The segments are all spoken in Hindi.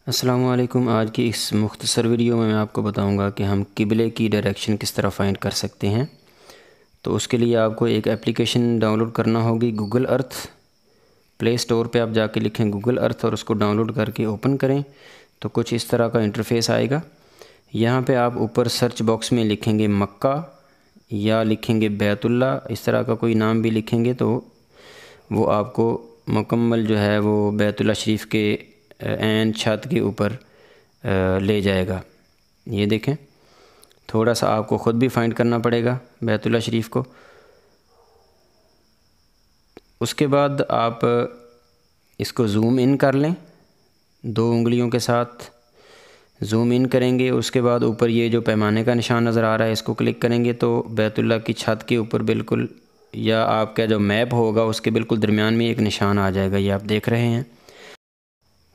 अस्सलामुअलैकुम। आज की इस मुख्तसर वीडियो में मैं आपको बताऊंगा कि हम किबले की डायरेक्शन किस तरह फाइंड कर सकते हैं। तो उसके लिए आपको एक एप्लीकेशन डाउनलोड करना होगी, गूगल अर्थ। प्ले स्टोर पे आप जाके लिखें गूगल अर्थ और उसको डाउनलोड करके ओपन करें तो कुछ इस तरह का इंटरफेस आएगा। यहाँ पे आप ऊपर सर्च बॉक्स में लिखेंगे मक्का या लिखेंगे बैतुल्ला, इस तरह का कोई नाम भी लिखेंगे तो वो आपको मुकम्मल जो है वो बैतुल्ला शरीफ के एन छत के ऊपर ले जाएगा। ये देखें, थोड़ा सा आपको ख़ुद भी फाइंड करना पड़ेगा बैतुल्ला शरीफ को। उसके बाद आप इसको ज़ूम इन कर लें, 2 उंगलियों के साथ ज़ूम इन करेंगे। उसके बाद ऊपर ये जो पैमाने का निशान नज़र आ रहा है इसको क्लिक करेंगे तो बैतुल्ला की छत के ऊपर बिल्कुल, या आपका जो मैप होगा उसके बिल्कुल दरमियान में एक निशान आ जाएगा, ये आप देख रहे हैं।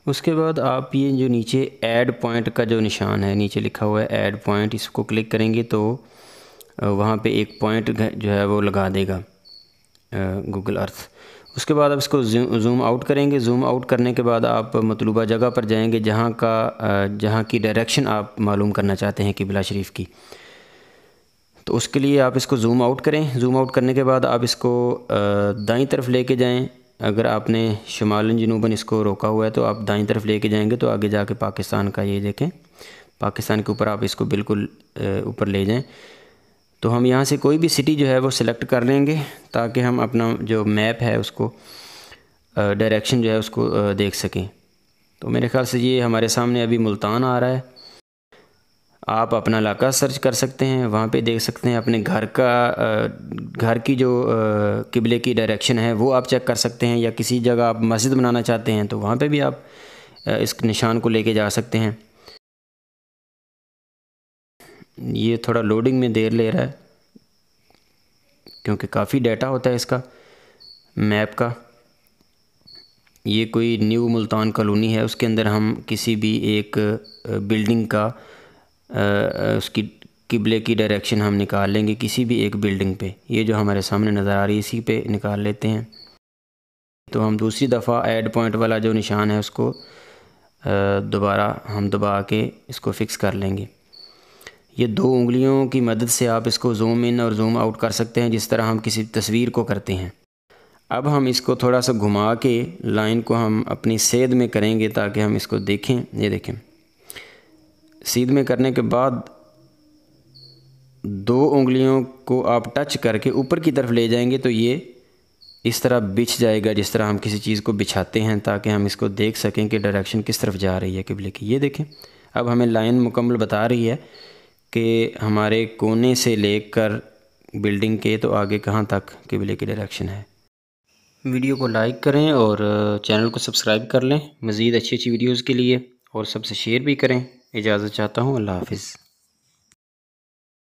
उसके बाद आप ये जो नीचे ऐड पॉइंट का जो निशान है, नीचे लिखा हुआ है ऐड पॉइंट, इसको क्लिक करेंगे तो वहाँ पे एक पॉइंट जो है वो लगा देगा गूगल अर्थ। उसके बाद आप इसको ज़ूम आउट करेंगे। ज़ूम आउट करने के बाद आप मतलूबा जगह पर जाएंगे जहाँ की डायरेक्शन आप मालूम करना चाहते हैं किबला शरीफ की। तो उसके लिए आप इसको ज़ूम आउट करें। ज़ूम आउट करने के बाद आप इसको दाईं तरफ लेके जाएं। अगर आपने शुमालन जनूबन इसको रोका हुआ है तो आप दाईं तरफ लेके जाएंगे तो आगे जाके पाकिस्तान का, ये देखें, पाकिस्तान के ऊपर आप इसको बिल्कुल ऊपर ले जाएं। तो हम यहाँ से कोई भी सिटी जो है वो सिलेक्ट कर लेंगे ताकि हम अपना जो मैप है उसको डायरेक्शन जो है उसको देख सकें। तो मेरे ख़्याल से ये हमारे सामने अभी मुल्तान आ रहा है। आप अपना इलाका सर्च कर सकते हैं, वहाँ पे देख सकते हैं अपने घर की जो किबले की डायरेक्शन है वो आप चेक कर सकते हैं, या किसी जगह आप मस्जिद बनाना चाहते हैं तो वहाँ पे भी आप इस निशान को लेके जा सकते हैं। ये थोड़ा लोडिंग में देर ले रहा है क्योंकि काफ़ी डाटा होता है इसका मैप का। ये कोई न्यू मुल्तान कॉलोनी है, उसके अंदर हम किसी भी एक बिल्डिंग का उसकी किबले की डायरेक्शन हम निकाल लेंगे किसी भी एक बिल्डिंग पे। ये जो हमारे सामने नज़र आ रही है इसी पे निकाल लेते हैं। तो हम दूसरी दफ़ा ऐड पॉइंट वाला जो निशान है उसको दोबारा हम दबा के इसको फ़िक्स कर लेंगे। ये 2 उंगलियों की मदद से आप इसको ज़ूम इन और ज़ूम आउट कर सकते हैं जिस तरह हम किसी तस्वीर को करते हैं। अब हम इसको थोड़ा सा घुमा के लाइन को हम अपनी सेध में करेंगे ताकि हम इसको देखें। ये देखें, सीध में करने के बाद 2 उंगलियों को आप टच करके ऊपर की तरफ ले जाएंगे तो ये इस तरह बिछ जाएगा जिस तरह हम किसी चीज़ को बिछाते हैं ताकि हम इसको देख सकें कि डायरेक्शन किस तरफ जा रही है किबले की। ये देखें, अब हमें लाइन मुकम्मल बता रही है कि हमारे कोने से लेकर बिल्डिंग के तो आगे कहाँ तक किबले की डायरेक्शन है। वीडियो को लाइक करें और चैनल को सब्सक्राइब कर लें मज़ीद अच्छी अच्छी वीडियोज़ के लिए, और सबसे शेयर भी करें। इजाज़त चाहता हूँ। अल्लाह हाफ़िज़।